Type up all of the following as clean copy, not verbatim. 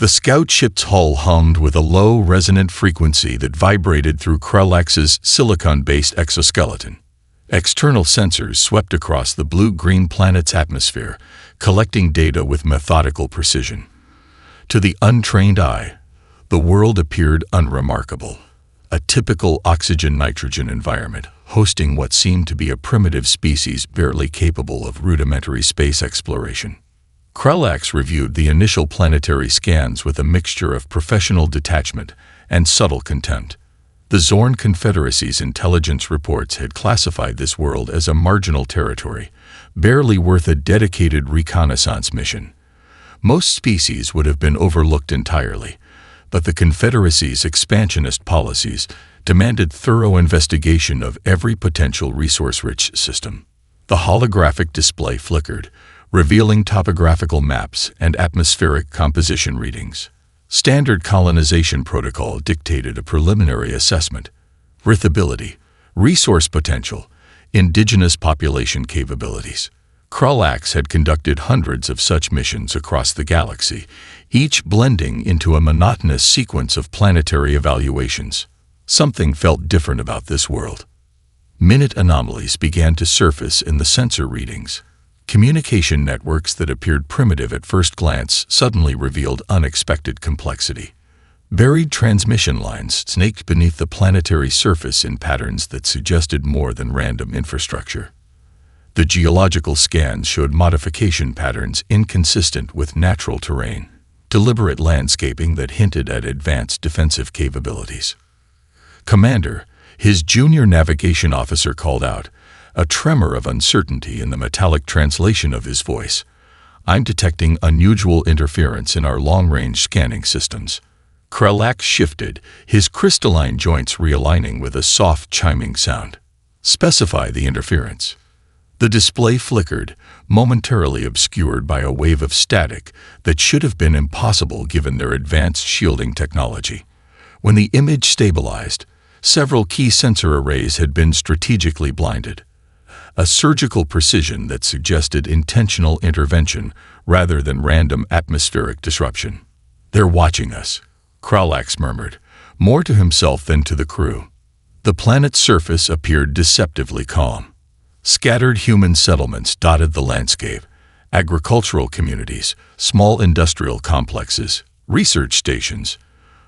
The scout ship's hull hummed with a low, resonant frequency that vibrated through Kralax's silicon-based exoskeleton. External sensors swept across the blue-green planet's atmosphere, collecting data with methodical precision. To the untrained eye, the world appeared unremarkable. A typical oxygen-nitrogen environment, hosting what seemed to be a primitive species barely capable of rudimentary space exploration. Kralax reviewed the initial planetary scans with a mixture of professional detachment and subtle contempt. The Zorn Confederacy's intelligence reports had classified this world as a marginal territory, barely worth a dedicated reconnaissance mission. Most species would have been overlooked entirely, but the Confederacy's expansionist policies demanded thorough investigation of every potential resource-rich system. The holographic display flickered, revealing topographical maps and atmospheric composition readings. Standard colonization protocol dictated a preliminary assessment: breathability, resource potential, indigenous population capabilities. Kralax had conducted hundreds of such missions across the galaxy, each blending into a monotonous sequence of planetary evaluations. Something felt different about this world. Minute anomalies began to surface in the sensor readings. Communication networks that appeared primitive at first glance suddenly revealed unexpected complexity. Buried transmission lines snaked beneath the planetary surface in patterns that suggested more than random infrastructure. The geological scans showed modification patterns inconsistent with natural terrain, deliberate landscaping that hinted at advanced defensive capabilities. "Commander," his junior navigation officer called out, a tremor of uncertainty in the metallic translation of his voice. "I'm detecting unusual interference in our long-range scanning systems." Kralax shifted, his crystalline joints realigning with a soft chiming sound. "Specify the interference." The display flickered, momentarily obscured by a wave of static that should have been impossible given their advanced shielding technology. When the image stabilized, several key sensor arrays had been strategically blinded. A surgical precision that suggested intentional intervention rather than random atmospheric disruption. "They're watching us," Kralax murmured, more to himself than to the crew. The planet's surface appeared deceptively calm. Scattered human settlements dotted the landscape, agricultural communities, small industrial complexes, research stations.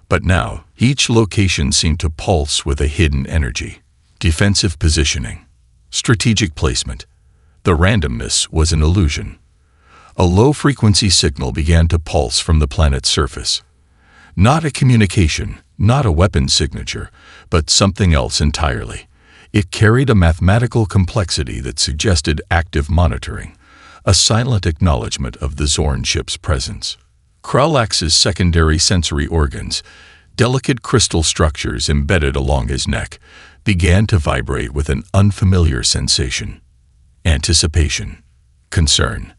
But now, each location seemed to pulse with a hidden energy. Defensive positioning, strategic placement. The randomness was an illusion. A low-frequency signal began to pulse from the planet's surface. Not a communication, not a weapon signature, but something else entirely. It carried a mathematical complexity that suggested active monitoring, a silent acknowledgement of the Zorn ship's presence. Kralax's secondary sensory organs, delicate crystal structures embedded along his neck, began to vibrate with an unfamiliar sensation. Anticipation. Concern.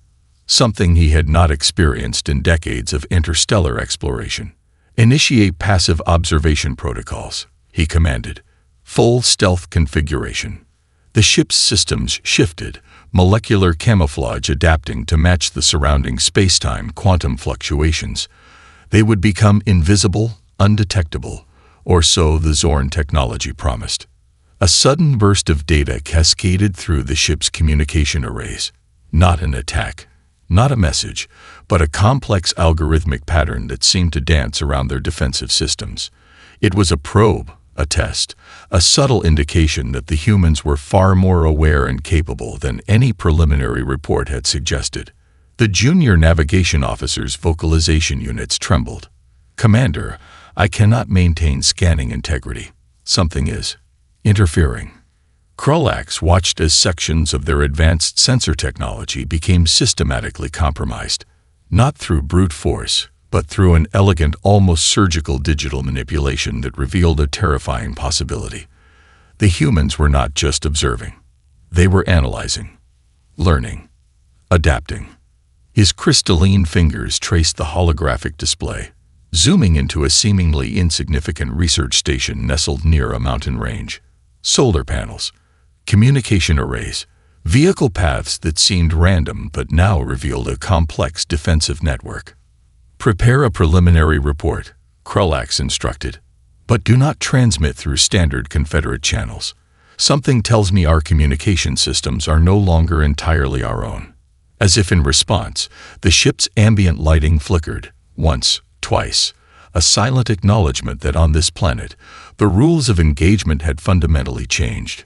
Something he had not experienced in decades of interstellar exploration. "Initiate passive observation protocols," he commanded. "Full stealth configuration." The ship's systems shifted, molecular camouflage adapting to match the surrounding space-time quantum fluctuations. They would become invisible, undetectable, or so the Zorn technology promised. A sudden burst of data cascaded through the ship's communication arrays. Not an attack, not a message, but a complex algorithmic pattern that seemed to dance around their defensive systems. It was a probe, a test, a subtle indication that the humans were far more aware and capable than any preliminary report had suggested. The junior navigation officer's vocalization units trembled. "Commander, I cannot maintain scanning integrity. Something is interfering." Kralax watched as sections of their advanced sensor technology became systematically compromised, not through brute force, but through an elegant, almost surgical digital manipulation that revealed a terrifying possibility. The humans were not just observing. They were analyzing, learning, adapting. His crystalline fingers traced the holographic display, zooming into a seemingly insignificant research station nestled near a mountain range. Solar panels, communication arrays, vehicle paths that seemed random but now revealed a complex defensive network. Prepare a preliminary report, Krulax instructed. But do not transmit through standard Confederate channels. Something tells me our communication systems are no longer entirely our own. As if in response, the ship's ambient lighting flickered, once, twice, a silent acknowledgement that on this planet, the rules of engagement had fundamentally changed.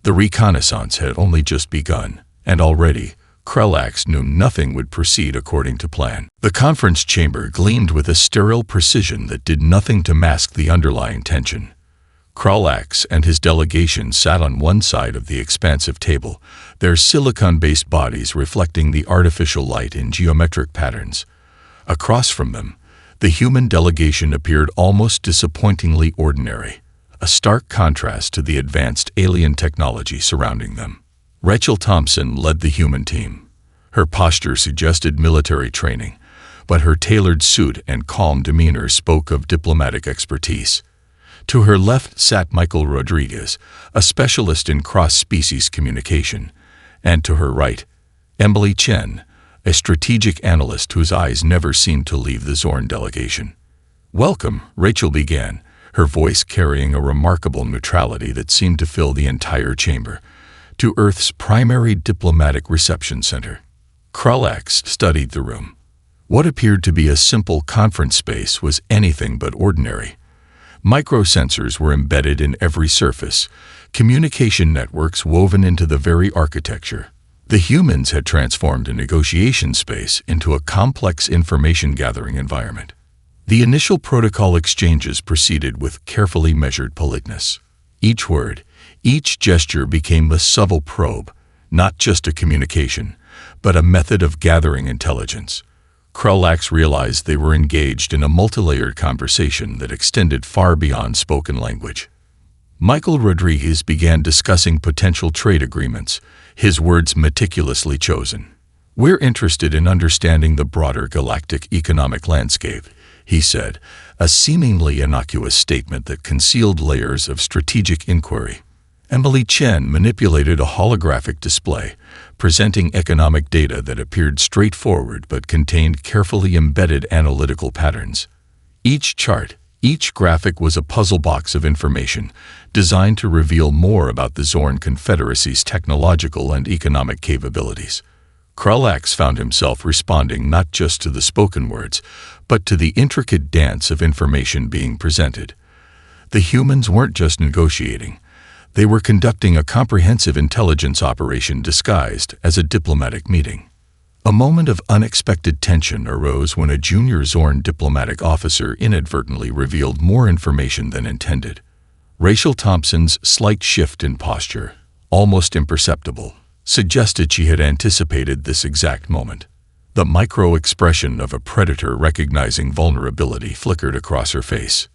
The reconnaissance had only just begun, and already, Krulax knew nothing would proceed according to plan. The conference chamber gleamed with a sterile precision that did nothing to mask the underlying tension. Krulax and his delegation sat on one side of the expansive table, their silicon-based bodies reflecting the artificial light in geometric patterns. Across from them, the human delegation appeared almost disappointingly ordinary, a stark contrast to the advanced alien technology surrounding them. Rachel Thompson led the human team. Her posture suggested military training, but her tailored suit and calm demeanor spoke of diplomatic expertise. To her left sat Michael Rodriguez, a specialist in cross-species communication, and to her right, Emily Chen, a strategic analyst whose eyes never seemed to leave the Zorn delegation. "Welcome," Rachel began, her voice carrying a remarkable neutrality that seemed to fill the entire chamber, to Earth's primary diplomatic reception center. Krulax studied the room. What appeared to be a simple conference space was anything but ordinary. Microsensors were embedded in every surface, communication networks woven into the very architecture. The humans had transformed a negotiation space into a complex information-gathering environment. The initial protocol exchanges proceeded with carefully measured politeness. Each word, each gesture became a subtle probe, not just a communication, but a method of gathering intelligence. Krulax realized they were engaged in a multilayered conversation that extended far beyond spoken language. Michael Rodriguez began discussing potential trade agreements, his words meticulously chosen. "We're interested in understanding the broader galactic economic landscape," he said, a seemingly innocuous statement that concealed layers of strategic inquiry. Emily Chen manipulated a holographic display, presenting economic data that appeared straightforward but contained carefully embedded analytical patterns. Each chart, each graphic was a puzzle box of information, designed to reveal more about the Zorn Confederacy's technological and economic capabilities. Krulax found himself responding not just to the spoken words, but to the intricate dance of information being presented. The humans weren't just negotiating. They were conducting a comprehensive intelligence operation disguised as a diplomatic meeting. A moment of unexpected tension arose when a junior Zorn diplomatic officer inadvertently revealed more information than intended. Rachel Thompson's slight shift in posture, almost imperceptible, suggested she had anticipated this exact moment. The micro-expression of a predator recognizing vulnerability flickered across her face.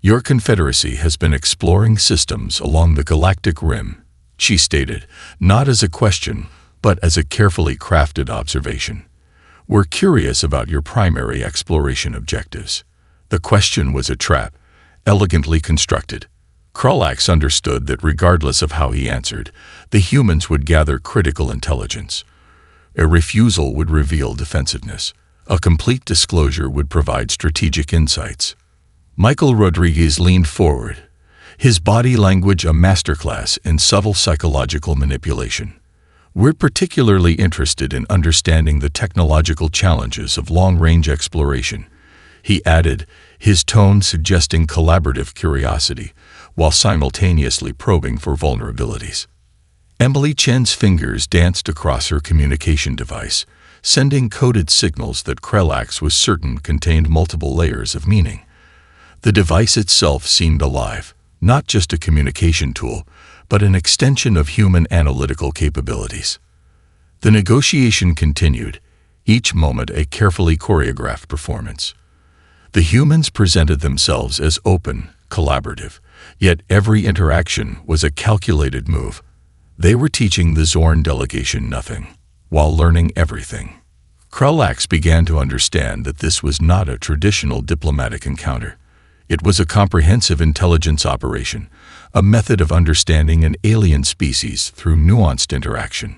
"Your Confederacy has been exploring systems along the galactic rim," she stated, not as a question, but as a carefully crafted observation. "We're curious about your primary exploration objectives." The question was a trap, elegantly constructed. Krulax understood that regardless of how he answered, the humans would gather critical intelligence. A refusal would reveal defensiveness. A complete disclosure would provide strategic insights. Michael Rodriguez leaned forward, his body language a masterclass in subtle psychological manipulation. "We're particularly interested in understanding the technological challenges of long-range exploration," he added, his tone suggesting collaborative curiosity, while simultaneously probing for vulnerabilities. Emily Chen's fingers danced across her communication device, sending coded signals that Krulax was certain contained multiple layers of meaning. The device itself seemed alive, not just a communication tool, but an extension of human analytical capabilities. The negotiation continued, each moment a carefully choreographed performance. The humans presented themselves as open, collaborative, yet every interaction was a calculated move. They were teaching the Zorn delegation nothing, while learning everything. Krulax began to understand that this was not a traditional diplomatic encounter. It was a comprehensive intelligence operation, a method of understanding an alien species through nuanced interaction.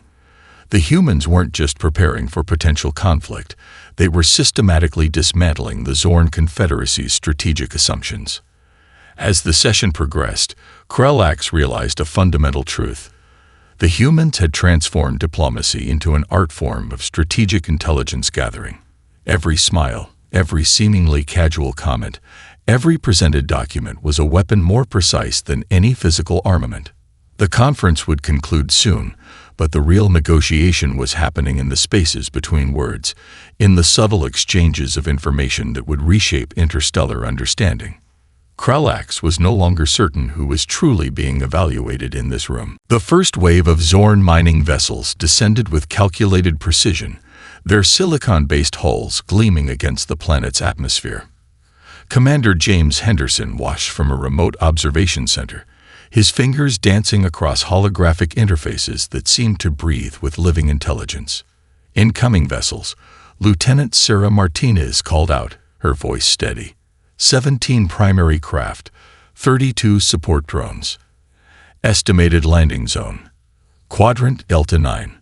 The humans weren't just preparing for potential conflict, they were systematically dismantling the Zorn Confederacy's strategic assumptions. As the session progressed, Krellax realized a fundamental truth. The humans had transformed diplomacy into an art form of strategic intelligence gathering. Every smile, every seemingly casual comment, every presented document was a weapon more precise than any physical armament. The conference would conclude soon, but the real negotiation was happening in the spaces between words, in the subtle exchanges of information that would reshape interstellar understanding. Krellax was no longer certain who was truly being evaluated in this room. The first wave of Zorn mining vessels descended with calculated precision, their silicon-based hulls gleaming against the planet's atmosphere. Commander James Henderson watched from a remote observation center, his fingers dancing across holographic interfaces that seemed to breathe with living intelligence. Incoming vessels, Lieutenant Sarah Martinez called out, her voice steady. 17 primary craft, 32 support drones. Estimated landing zone. Quadrant Delta 9.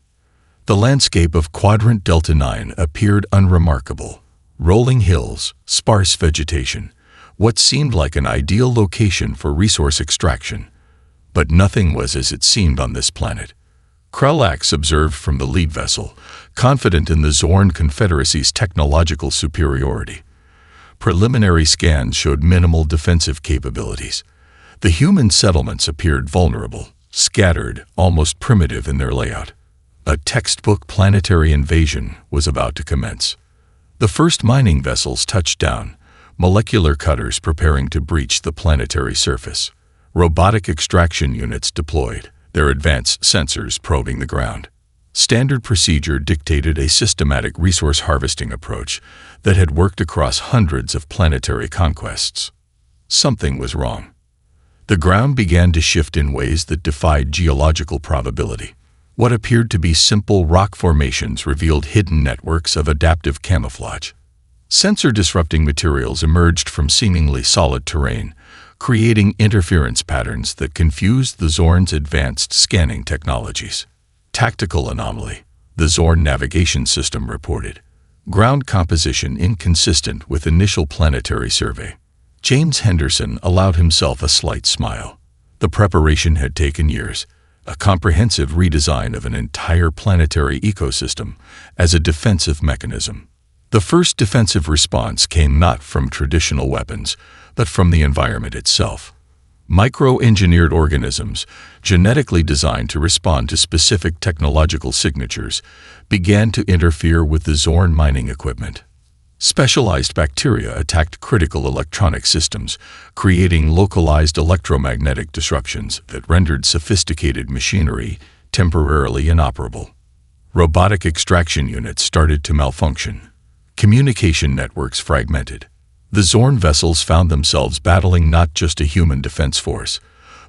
The landscape of Quadrant Delta 9 appeared unremarkable. Rolling hills, sparse vegetation, what seemed like an ideal location for resource extraction. But nothing was as it seemed on this planet. Krellax observed from the lead vessel, confident in the Zorn Confederacy's technological superiority. Preliminary scans showed minimal defensive capabilities. The human settlements appeared vulnerable, scattered, almost primitive in their layout. A textbook planetary invasion was about to commence. The first mining vessels touched down, molecular cutters preparing to breach the planetary surface. Robotic extraction units deployed, their advanced sensors probing the ground. Standard procedure dictated a systematic resource harvesting approach that had worked across hundreds of planetary conquests. Something was wrong. The ground began to shift in ways that defied geological probability. What appeared to be simple rock formations revealed hidden networks of adaptive camouflage. Sensor-disrupting materials emerged from seemingly solid terrain, creating interference patterns that confused the Zorn's advanced scanning technologies. Tactical anomaly, the Zorn navigation system reported. Ground composition inconsistent with initial planetary survey. James Henderson allowed himself a slight smile. The preparation had taken years, a comprehensive redesign of an entire planetary ecosystem as a defensive mechanism. The first defensive response came not from traditional weapons, but from the environment itself. Micro-engineered organisms, genetically designed to respond to specific technological signatures, began to interfere with the Zorn mining equipment. Specialized bacteria attacked critical electronic systems, creating localized electromagnetic disruptions that rendered sophisticated machinery temporarily inoperable. Robotic extraction units started to malfunction. Communication networks fragmented. The Zorn vessels found themselves battling not just a human defense force,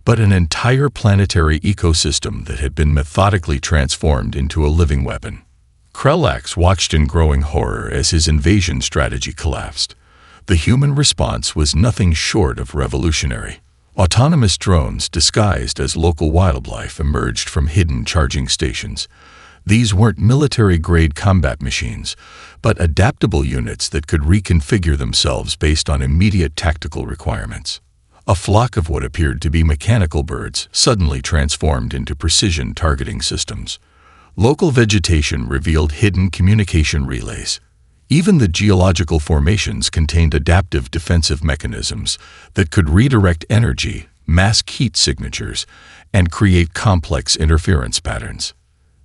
but an entire planetary ecosystem that had been methodically transformed into a living weapon. Krellax watched in growing horror as his invasion strategy collapsed. The human response was nothing short of revolutionary. Autonomous drones disguised as local wildlife emerged from hidden charging stations. These weren't military-grade combat machines, but adaptable units that could reconfigure themselves based on immediate tactical requirements. A flock of what appeared to be mechanical birds suddenly transformed into precision targeting systems. Local vegetation revealed hidden communication relays. Even the geological formations contained adaptive defensive mechanisms that could redirect energy, mask heat signatures, and create complex interference patterns.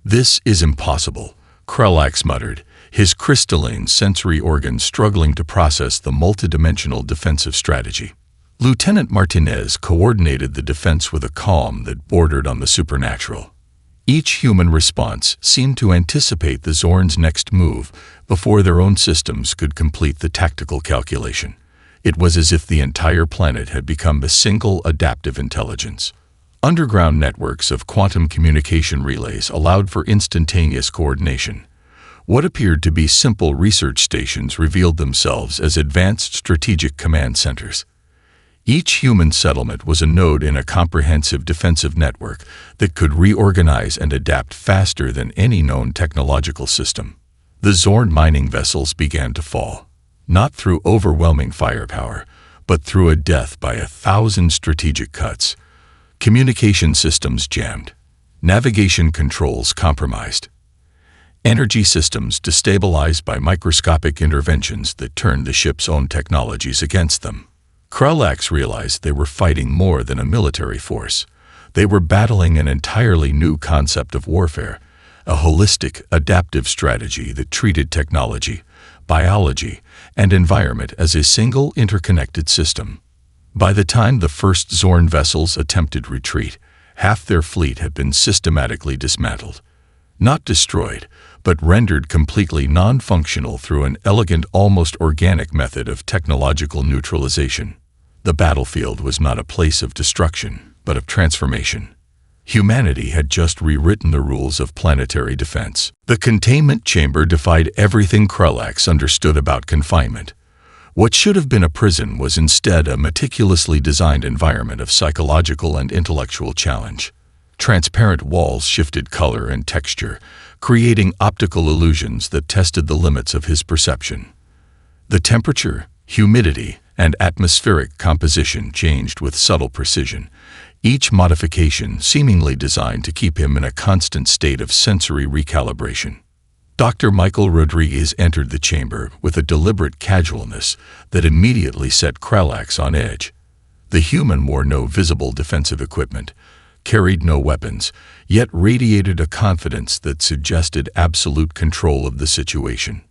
"This is impossible," Krellax muttered, his crystalline sensory organs struggling to process the multidimensional defensive strategy. Lieutenant Martinez coordinated the defense with a calm that bordered on the supernatural. Each human response seemed to anticipate the Zorn's next move before their own systems could complete the tactical calculation. It was as if the entire planet had become a single adaptive intelligence. Underground networks of quantum communication relays allowed for instantaneous coordination. What appeared to be simple research stations revealed themselves as advanced strategic command centers. Each human settlement was a node in a comprehensive defensive network that could reorganize and adapt faster than any known technological system. The Zorn mining vessels began to fall, not through overwhelming firepower, but through a death by 1,000 strategic cuts. Communication systems jammed, navigation controls compromised, energy systems destabilized by microscopic interventions that turned the ship's own technologies against them. Krulax realized they were fighting more than a military force. They were battling an entirely new concept of warfare, a holistic, adaptive strategy that treated technology, biology, and environment as a single interconnected system. By the time the first Zorn vessels attempted retreat, half their fleet had been systematically dismantled. Not destroyed, but rendered completely non-functional through an elegant, almost organic method of technological neutralization. The battlefield was not a place of destruction, but of transformation. Humanity had just rewritten the rules of planetary defense. The containment chamber defied everything Krulax understood about confinement. What should have been a prison was instead a meticulously designed environment of psychological and intellectual challenge. Transparent walls shifted color and texture, creating optical illusions that tested the limits of his perception. The temperature, humidity, and atmospheric composition changed with subtle precision, each modification seemingly designed to keep him in a constant state of sensory recalibration. Dr. Michael Rodriguez entered the chamber with a deliberate casualness that immediately set Krulax on edge. The human wore no visible defensive equipment, carried no weapons, yet radiated a confidence that suggested absolute control of the situation.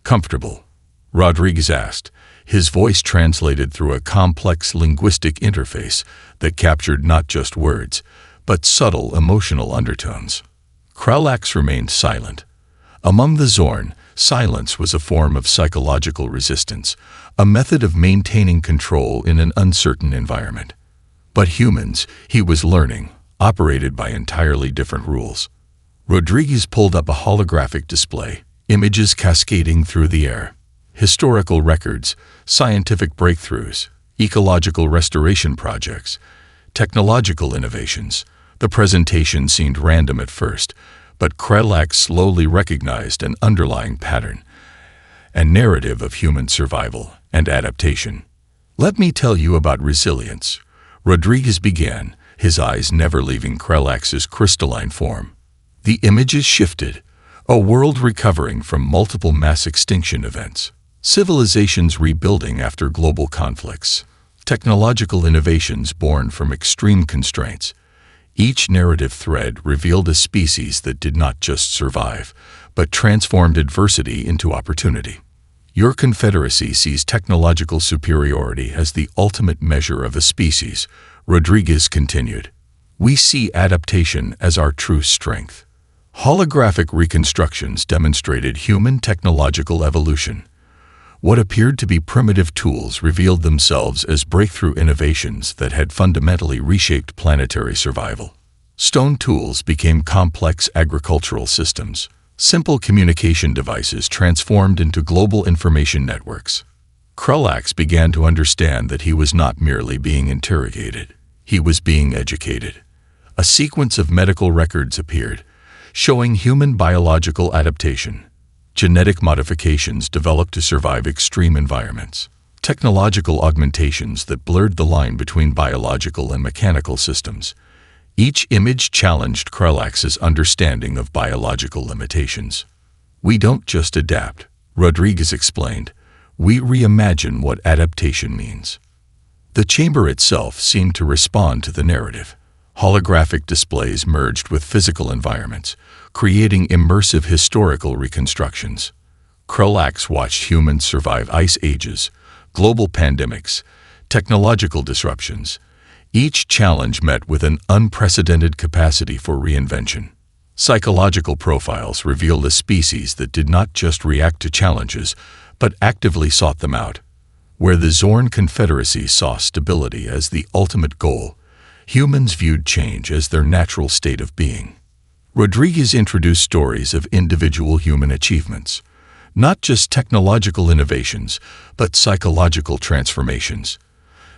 "Comfortable?" Rodriguez asked, his voice translated through a complex linguistic interface that captured not just words, but subtle emotional undertones. Krulax remained silent. Among the Zorn, silence was a form of psychological resistance, a method of maintaining control in an uncertain environment. But humans, he was learning, operated by entirely different rules. Rodriguez pulled up a holographic display, images cascading through the air. Historical records, scientific breakthroughs, ecological restoration projects, technological innovations. The presentation seemed random at first, but Krulax slowly recognized an underlying pattern, a narrative of human survival and adaptation. "Let me tell you about resilience," Rodriguez began, his eyes never leaving Krulax's crystalline form. The images shifted, a world recovering from multiple mass extinction events, civilizations rebuilding after global conflicts, technological innovations born from extreme constraints. Each narrative thread revealed a species that did not just survive, but transformed adversity into opportunity. "Your confederacy sees technological superiority as the ultimate measure of a species," Rodriguez continued. "We see adaptation as our true strength." Holographic reconstructions demonstrated human technological evolution. What appeared to be primitive tools revealed themselves as breakthrough innovations that had fundamentally reshaped planetary survival. Stone tools became complex agricultural systems. Simple communication devices transformed into global information networks. Krulax began to understand that he was not merely being interrogated. He was being educated. A sequence of medical records appeared, showing human biological adaptation. Genetic modifications developed to survive extreme environments. Technological augmentations that blurred the line between biological and mechanical systems. Each image challenged Krulax's understanding of biological limitations. "We don't just adapt," Rodriguez explained. "We reimagine what adaptation means." The chamber itself seemed to respond to the narrative. Holographic displays merged with physical environments, creating immersive historical reconstructions. Krulax watched humans survive ice ages, global pandemics, technological disruptions. Each challenge met with an unprecedented capacity for reinvention. Psychological profiles revealed a species that did not just react to challenges, but actively sought them out. Where the Zorn Confederacy saw stability as the ultimate goal, humans viewed change as their natural state of being. Rodriguez introduced stories of individual human achievements, not just technological innovations, but psychological transformations.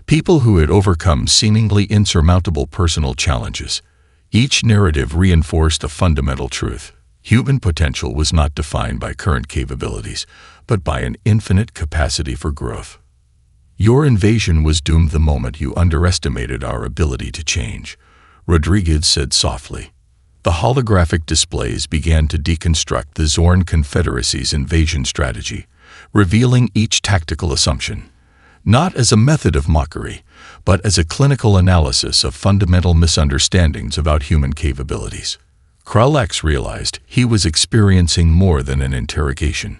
People who had overcome seemingly insurmountable personal challenges. Each narrative reinforced a fundamental truth. Human potential was not defined by current capabilities, but by an infinite capacity for growth. Your invasion was doomed the moment you underestimated our ability to change, Rodriguez said softly. The holographic displays began to deconstruct the Zorn Confederacy's invasion strategy, revealing each tactical assumption, not as a method of mockery, but as a clinical analysis of fundamental misunderstandings about human capabilities. Kralax realized he was experiencing more than an interrogation.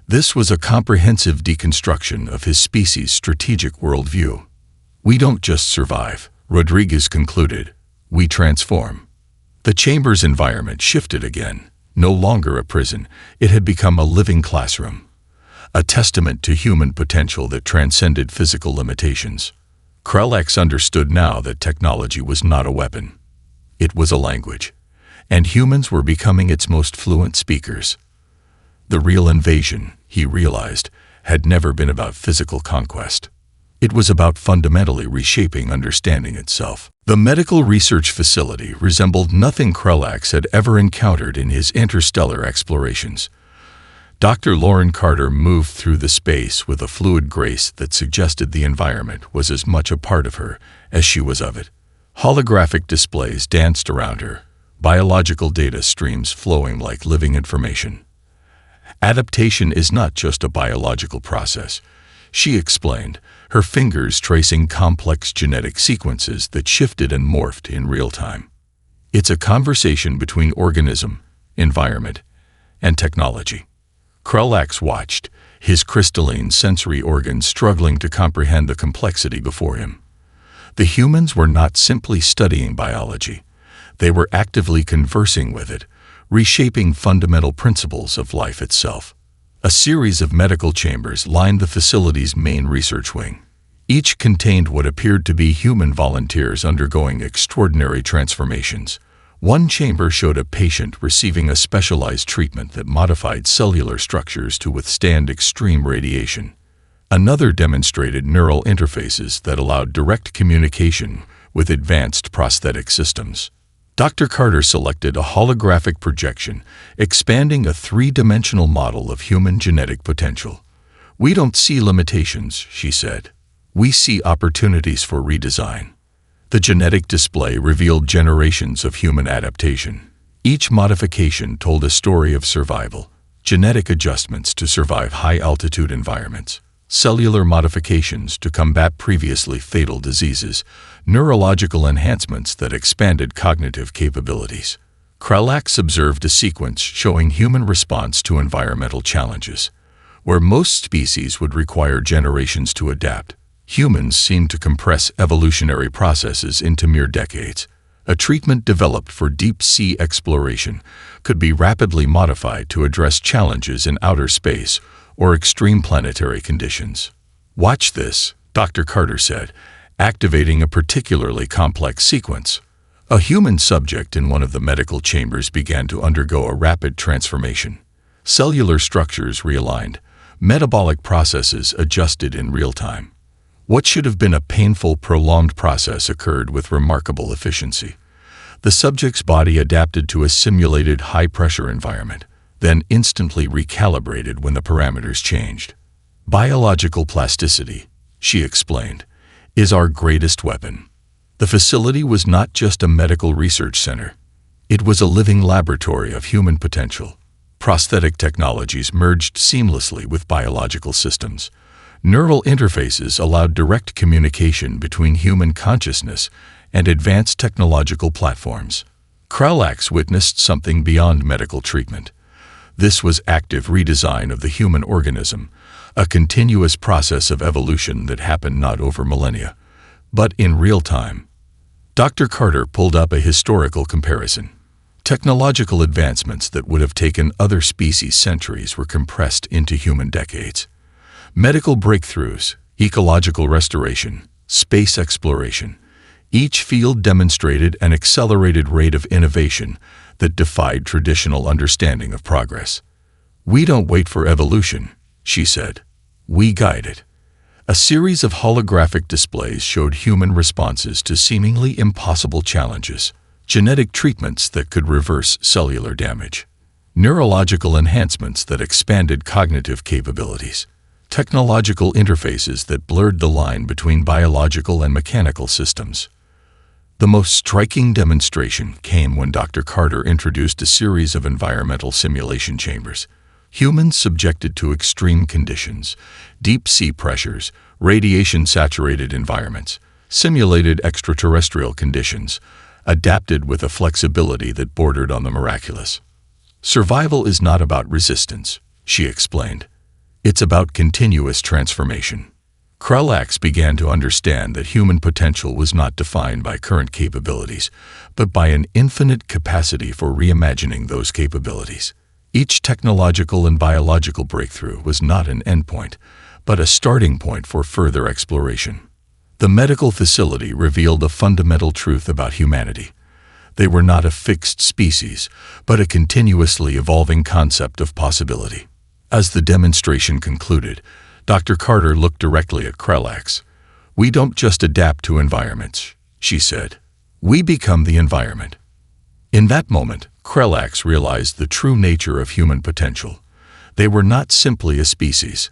This was a comprehensive deconstruction of his species' strategic worldview. We don't just survive, Rodriguez concluded. We transform. The chamber's environment shifted again. No longer a prison, it had become a living classroom. A testament to human potential that transcended physical limitations. Kralax understood now that technology was not a weapon. It was a language, and humans were becoming its most fluent speakers. The real invasion, he realized, had never been about physical conquest. It was about fundamentally reshaping understanding itself. The medical research facility resembled nothing Kralax had ever encountered in his interstellar explorations. Dr. Lauren Carter moved through the space with a fluid grace that suggested the environment was as much a part of her as she was of it. Holographic displays danced around her, biological data streams flowing like living information. Adaptation is not just a biological process, she explained, her fingers tracing complex genetic sequences that shifted and morphed in real time. It's a conversation between organism, environment, and technology. Kralax watched, his crystalline sensory organs struggling to comprehend the complexity before him. The humans were not simply studying biology. They were actively conversing with it, reshaping fundamental principles of life itself. A series of medical chambers lined the facility's main research wing. Each contained what appeared to be human volunteers undergoing extraordinary transformations. One chamber showed a patient receiving a specialized treatment that modified cellular structures to withstand extreme radiation. Another demonstrated neural interfaces that allowed direct communication with advanced prosthetic systems. Dr. Carter selected a holographic projection, expanding a three-dimensional model of human genetic potential. "We don't see limitations," she said. "We see opportunities for redesign." The genetic display revealed generations of human adaptation. Each modification told a story of survival, genetic adjustments to survive high-altitude environments, cellular modifications to combat previously fatal diseases, neurological enhancements that expanded cognitive capabilities. Kralax observed a sequence showing human response to environmental challenges. Where most species would require generations to adapt, humans seemed to compress evolutionary processes into mere decades. A treatment developed for deep-sea exploration could be rapidly modified to address challenges in outer space or extreme planetary conditions. "Watch this," Dr. Carter said, activating a particularly complex sequence. A human subject in one of the medical chambers began to undergo a rapid transformation. Cellular structures realigned, metabolic processes adjusted in real time. What should have been a painful, prolonged process occurred with remarkable efficiency. The subject's body adapted to a simulated high-pressure environment, then instantly recalibrated when the parameters changed. "Biological plasticity," she explained, "is our greatest weapon." The facility was not just a medical research center. It was a living laboratory of human potential. Prosthetic technologies merged seamlessly with biological systems. Neural interfaces allowed direct communication between human consciousness and advanced technological platforms. Kralax witnessed something beyond medical treatment. This was active redesign of the human organism, a continuous process of evolution that happened not over millennia, but in real time. Dr. Carter pulled up a historical comparison. Technological advancements that would have taken other species centuries were compressed into human decades. Medical breakthroughs, ecological restoration, space exploration. Each field demonstrated an accelerated rate of innovation that defied traditional understanding of progress. "We don't wait for evolution," she said. "We guide it." A series of holographic displays showed human responses to seemingly impossible challenges, genetic treatments that could reverse cellular damage, neurological enhancements that expanded cognitive capabilities, technological interfaces that blurred the line between biological and mechanical systems. The most striking demonstration came when Dr. Carter introduced a series of environmental simulation chambers. Humans subjected to extreme conditions, deep sea pressures, radiation-saturated environments, simulated extraterrestrial conditions, adapted with a flexibility that bordered on the miraculous. Survival is not about resistance, she explained. It's about continuous transformation. Kralax began to understand that human potential was not defined by current capabilities, but by an infinite capacity for reimagining those capabilities. Each technological and biological breakthrough was not an endpoint, but a starting point for further exploration. The medical facility revealed a fundamental truth about humanity. They were not a fixed species, but a continuously evolving concept of possibility. As the demonstration concluded, Dr. Carter looked directly at Kralax. "We don't just adapt to environments," she said. "We become the environment." In that moment, Kralax realized the true nature of human potential. They were not simply a species.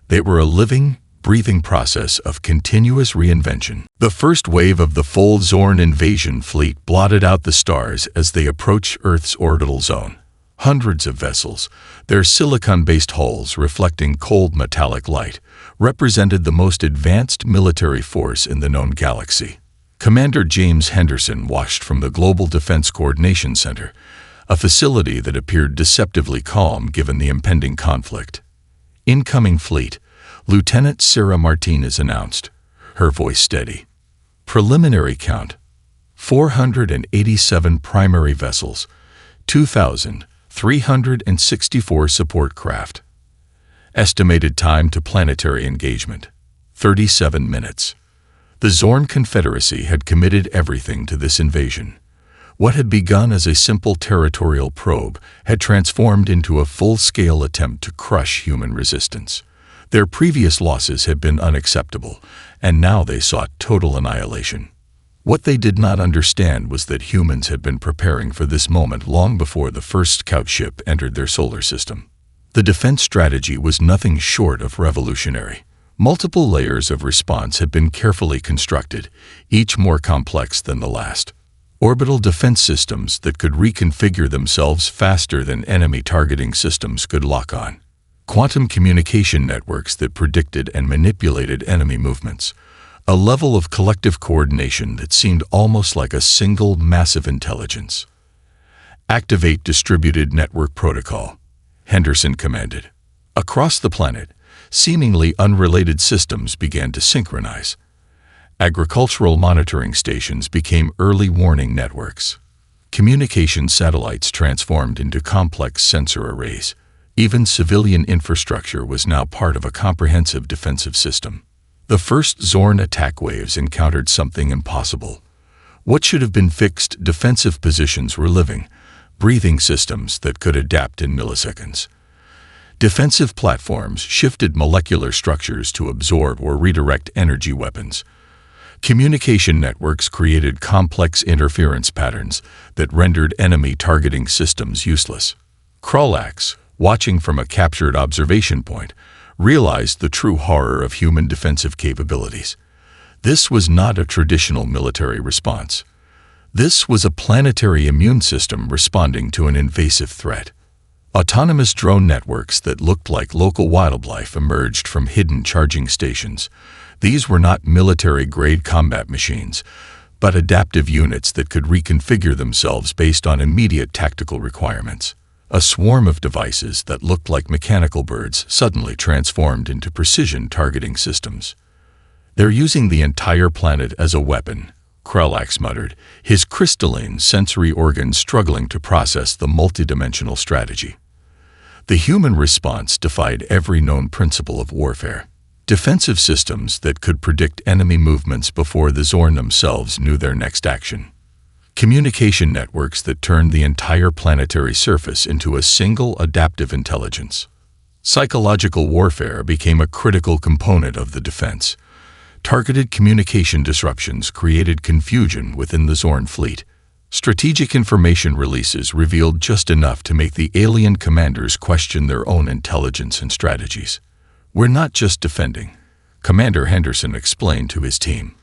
They were a living, breathing process of continuous reinvention. The first wave of the full Zorn invasion fleet blotted out the stars as they approached Earth's orbital zone. Hundreds of vessels, their silicon-based hulls reflecting cold metallic light, represented the most advanced military force in the known galaxy. Commander James Henderson watched from the Global Defense Coordination Center, a facility that appeared deceptively calm given the impending conflict. "Incoming fleet," Lieutenant Sarah Martinez announced, her voice steady. "Preliminary count: 487 primary vessels, 2,364 support craft. Estimated time to planetary engagement: 37 minutes. The Zorn Confederacy had committed everything to this invasion. What had begun as a simple territorial probe had transformed into a full-scale attempt to crush human resistance. Their previous losses had been unacceptable, and now they sought total annihilation. What they did not understand was that humans had been preparing for this moment long before the first scout ship entered their solar system. The defense strategy was nothing short of revolutionary. Multiple layers of response had been carefully constructed, each more complex than the last. Orbital defense systems that could reconfigure themselves faster than enemy targeting systems could lock on. Quantum communication networks that predicted and manipulated enemy movements. A level of collective coordination that seemed almost like a single massive intelligence. "Activate distributed network protocol," Henderson commanded. Across the planet, seemingly unrelated systems began to synchronize. Agricultural monitoring stations became early warning networks. Communication satellites transformed into complex sensor arrays. Even civilian infrastructure was now part of a comprehensive defensive system. The first Zorn attack waves encountered something impossible. What should have been fixed defensive positions were living, breathing systems that could adapt in milliseconds. Defensive platforms shifted molecular structures to absorb or redirect energy weapons. Communication networks created complex interference patterns that rendered enemy targeting systems useless. Kralax, watching from a captured observation point, realized the true horror of human defensive capabilities. This was not a traditional military response. This was a planetary immune system responding to an invasive threat. Autonomous drone networks that looked like local wildlife emerged from hidden charging stations. These were not military-grade combat machines, but adaptive units that could reconfigure themselves based on immediate tactical requirements. A swarm of devices that looked like mechanical birds suddenly transformed into precision targeting systems. "They're using the entire planet as a weapon," Kralax muttered, his crystalline sensory organs struggling to process the multidimensional strategy. The human response defied every known principle of warfare. Defensive systems that could predict enemy movements before the Zorn themselves knew their next action. Communication networks that turned the entire planetary surface into a single adaptive intelligence. Psychological warfare became a critical component of the defense. Targeted communication disruptions created confusion within the Zorn fleet. Strategic information releases revealed just enough to make the alien commanders question their own intelligence and strategies. "We're not just defending," Commander Henderson explained to his team.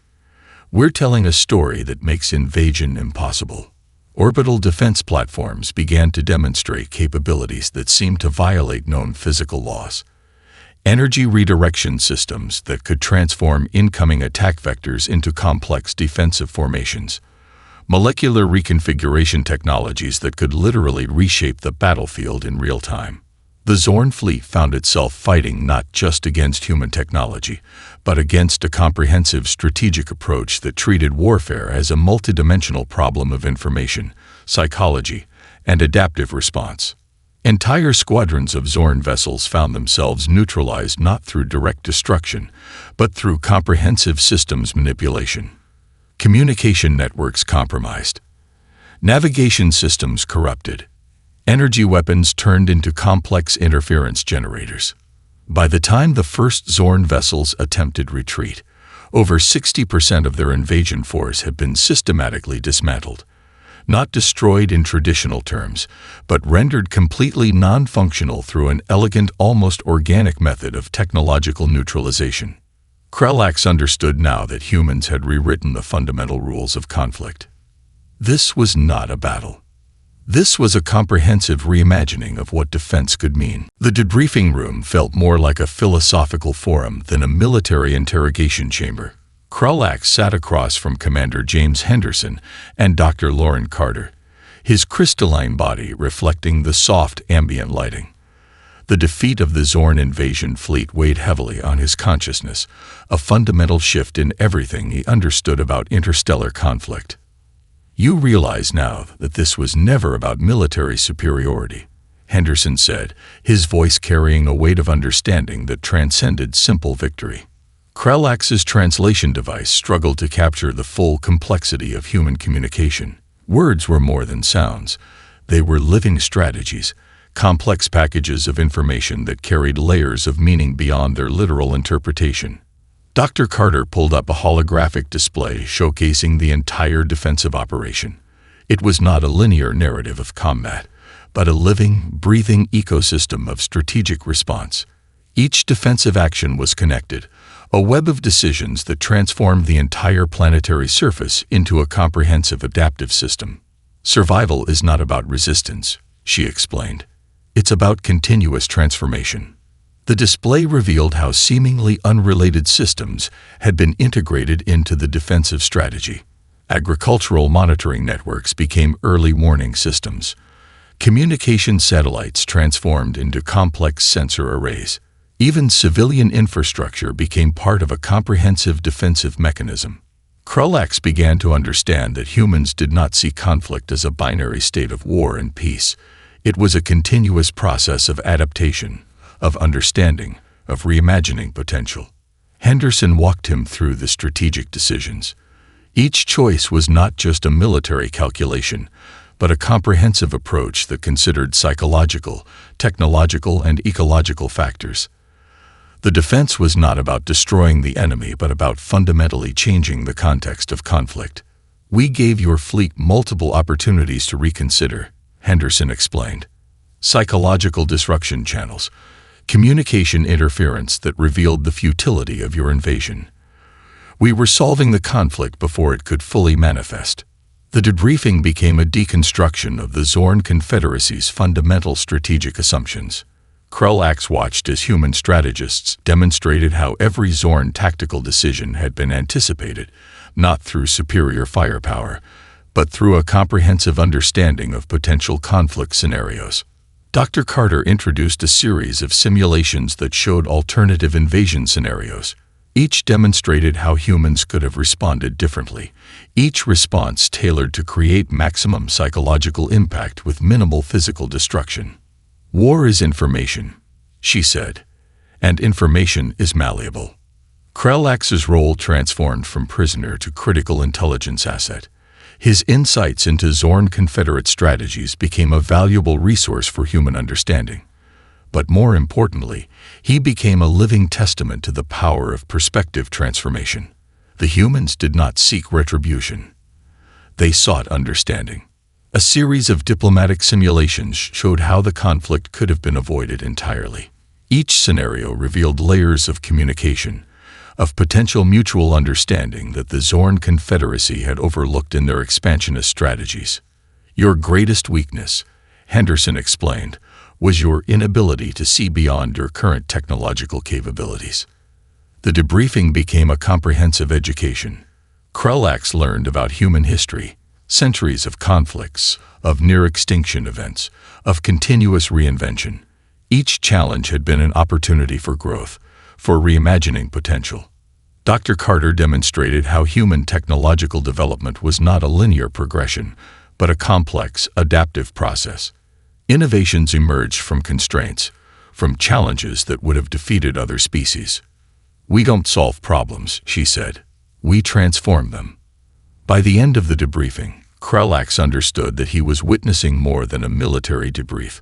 "We're telling a story that makes invasion impossible." Orbital defense platforms began to demonstrate capabilities that seemed to violate known physical laws. Energy redirection systems that could transform incoming attack vectors into complex defensive formations. Molecular reconfiguration technologies that could literally reshape the battlefield in real time. The Zorn fleet found itself fighting not just against human technology, but against a comprehensive strategic approach that treated warfare as a multidimensional problem of information, psychology, and adaptive response. Entire squadrons of Zorn vessels found themselves neutralized not through direct destruction, but through comprehensive systems manipulation. Communication networks compromised. Navigation systems corrupted. Energy weapons turned into complex interference generators. By the time the first Zorn vessels attempted retreat, over 60% of their invasion force had been systematically dismantled. Not destroyed in traditional terms, but rendered completely non-functional through an elegant, almost organic method of technological neutralization. Krelax understood now that humans had rewritten the fundamental rules of conflict. This was not a battle. This was a comprehensive reimagining of what defense could mean. The debriefing room felt more like a philosophical forum than a military interrogation chamber. Krelax sat across from Commander James Henderson and Dr. Lauren Carter, his crystalline body reflecting the soft ambient lighting. The defeat of the Zorn invasion fleet weighed heavily on his consciousness, a fundamental shift in everything he understood about interstellar conflict. "You realize now that this was never about military superiority," Henderson said, his voice carrying a weight of understanding that transcended simple victory. Krelax's translation device struggled to capture the full complexity of human communication. Words were more than sounds. They were living strategies, complex packages of information that carried layers of meaning beyond their literal interpretation. Dr. Carter pulled up a holographic display showcasing the entire defensive operation. It was not a linear narrative of combat, but a living, breathing ecosystem of strategic response. Each defensive action was connected, a web of decisions that transformed the entire planetary surface into a comprehensive adaptive system. "Survival is not about resistance," she explained. "It's about continuous transformation." The display revealed how seemingly unrelated systems had been integrated into the defensive strategy. Agricultural monitoring networks became early warning systems. Communication satellites transformed into complex sensor arrays. Even civilian infrastructure became part of a comprehensive defensive mechanism. Krelax began to understand that humans did not see conflict as a binary state of war and peace. It was a continuous process of adaptation, of understanding, of reimagining potential. Henderson walked him through the strategic decisions. Each choice was not just a military calculation, but a comprehensive approach that considered psychological, technological, and ecological factors. The defense was not about destroying the enemy, but about fundamentally changing the context of conflict. "We gave your fleet multiple opportunities to reconsider," Henderson explained. "Psychological disruption channels, communication interference that revealed the futility of your invasion. We were solving the conflict before it could fully manifest." The debriefing became a deconstruction of the Zorn Confederacy's fundamental strategic assumptions. Krelax watched as human strategists demonstrated how every Zorn tactical decision had been anticipated, not through superior firepower, but through a comprehensive understanding of potential conflict scenarios. Dr. Carter introduced a series of simulations that showed alternative invasion scenarios. Each demonstrated how humans could have responded differently, each response tailored to create maximum psychological impact with minimal physical destruction. "War is information," she said, "and information is malleable." Krelax's role transformed from prisoner to critical intelligence asset. His insights into Zorn Confederate strategies became a valuable resource for human understanding. But more importantly, he became a living testament to the power of perspective transformation. The humans did not seek retribution. They sought understanding. A series of diplomatic simulations showed how the conflict could have been avoided entirely. Each scenario revealed layers of communication, of potential mutual understanding that the Zorn Confederacy had overlooked in their expansionist strategies. Your greatest weakness, Henderson explained, was your inability to see beyond your current technological capabilities. The debriefing became a comprehensive education. Krelax learned about human history, centuries of conflicts, of near-extinction events, of continuous reinvention. Each challenge had been an opportunity for growth, for reimagining potential. Dr. Carter demonstrated how human technological development was not a linear progression, but a complex, adaptive process. Innovations emerged from constraints, from challenges that would have defeated other species. "We don't solve problems," she said. "We transform them." By the end of the debriefing, Krelax understood that he was witnessing more than a military debrief.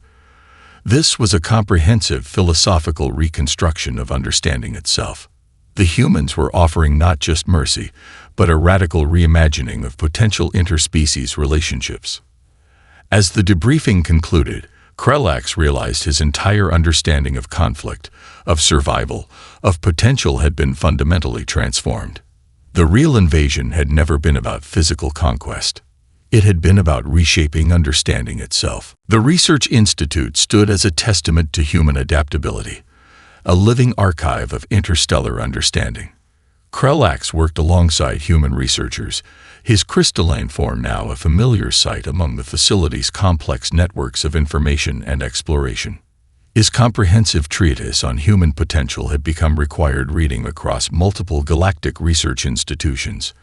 This was a comprehensive philosophical reconstruction of understanding itself. The humans were offering not just mercy, but a radical reimagining of potential interspecies relationships. As the debriefing concluded, Krelax realized his entire understanding of conflict, of survival, of potential had been fundamentally transformed. The real invasion had never been about physical conquest. It had been about reshaping understanding itself. The Research Institute stood as a testament to human adaptability, a living archive of interstellar understanding. Krelax worked alongside human researchers, his crystalline form now a familiar sight among the facility's complex networks of information and exploration. His comprehensive treatise on human potential had become required reading across multiple galactic research institutions.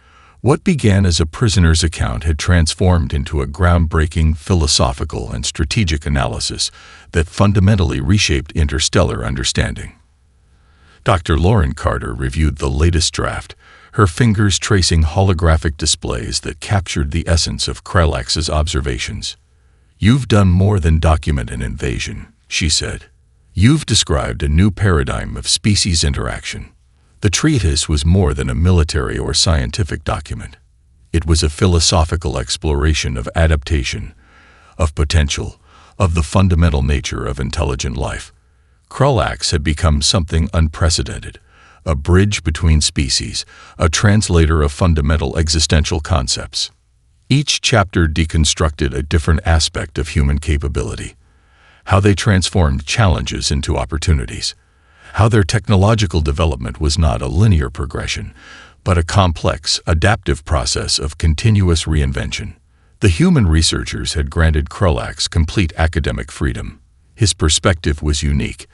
What began as a prisoner's account had transformed into a groundbreaking philosophical and strategic analysis that fundamentally reshaped interstellar understanding. Dr. Lauren Carter reviewed the latest draft, her fingers tracing holographic displays that captured the essence of Krelax's observations. "You've done more than document an invasion," she said. "You've described a new paradigm of species interaction." The treatise was more than a military or scientific document. It was a philosophical exploration of adaptation, of potential, of the fundamental nature of intelligent life. Krelax had become something unprecedented, a bridge between species, a translator of fundamental existential concepts. Each chapter deconstructed a different aspect of human capability, how they transformed challenges into opportunities, how their technological development was not a linear progression, but a complex, adaptive process of continuous reinvention. The human researchers had granted Krelax complete academic freedom. His perspective was unique,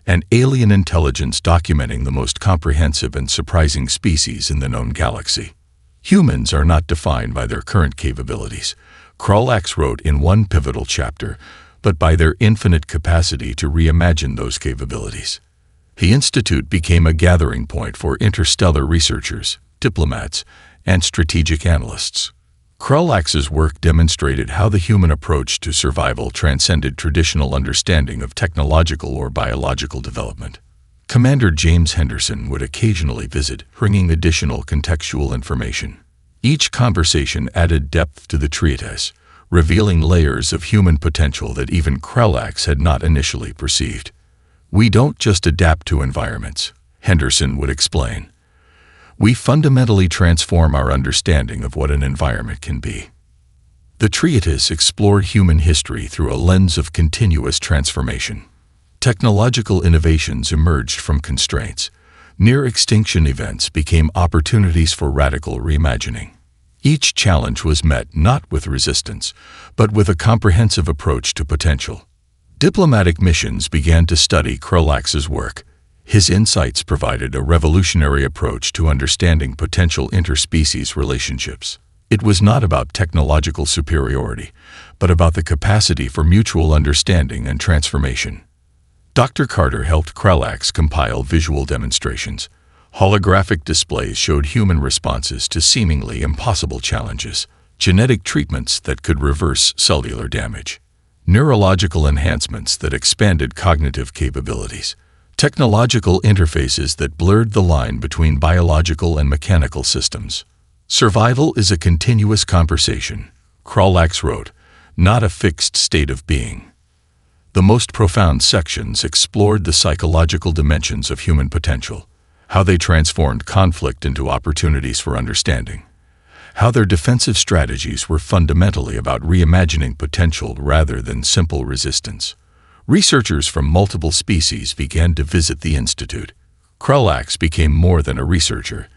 an alien intelligence documenting the most comprehensive and surprising species in the known galaxy. Humans are not defined by their current capabilities, Krelax wrote in one pivotal chapter, but by their infinite capacity to reimagine those capabilities. The Institute became a gathering point for interstellar researchers, diplomats, and strategic analysts. Krelax's work demonstrated how the human approach to survival transcended traditional understanding of technological or biological development. Commander James Henderson would occasionally visit, bringing additional contextual information. Each conversation added depth to the treatise, revealing layers of human potential that even Krelax had not initially perceived. "We don't just adapt to environments," Henderson would explain. "We fundamentally transform our understanding of what an environment can be." The treatise explored human history through a lens of continuous transformation. Technological innovations emerged from constraints. Near-extinction events became opportunities for radical reimagining. Each challenge was met not with resistance, but with a comprehensive approach to potential. Diplomatic missions began to study Krelax's work. His insights provided a revolutionary approach to understanding potential interspecies relationships. It was not about technological superiority, but about the capacity for mutual understanding and transformation. Dr. Carter helped Krelax compile visual demonstrations. Holographic displays showed human responses to seemingly impossible challenges, genetic treatments that could reverse cellular damage, neurological enhancements that expanded cognitive capabilities, technological interfaces that blurred the line between biological and mechanical systems. Survival is a continuous conversation, Krolax wrote, not a fixed state of being. The most profound sections explored the psychological dimensions of human potential, how they transformed conflict into opportunities for understanding, how their defensive strategies were fundamentally about reimagining potential rather than simple resistance. Researchers from multiple species began to visit the Institute. Krolax became more than a researcher.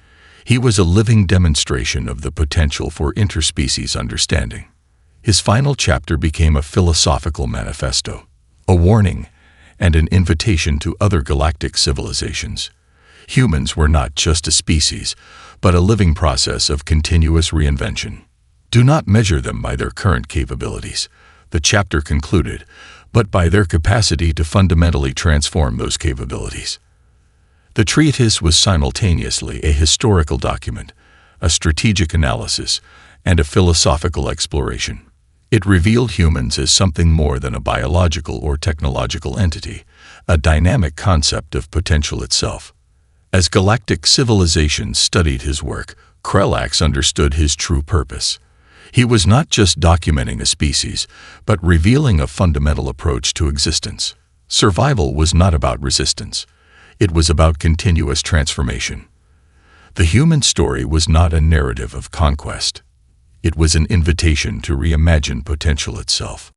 He was a living demonstration of the potential for interspecies understanding. His final chapter became a philosophical manifesto, a warning, and an invitation to other galactic civilizations. Humans were not just a species, but a living process of continuous reinvention. Do not measure them by their current capabilities, the chapter concluded, but by their capacity to fundamentally transform those capabilities. The treatise was simultaneously a historical document, a strategic analysis, and a philosophical exploration. It revealed humans as something more than a biological or technological entity, a dynamic concept of potential itself. As galactic civilizations studied his work, Krolax understood his true purpose. He was not just documenting a species, but revealing a fundamental approach to existence. Survival was not about resistance. It was about continuous transformation. The human story was not a narrative of conquest. It was an invitation to reimagine potential itself.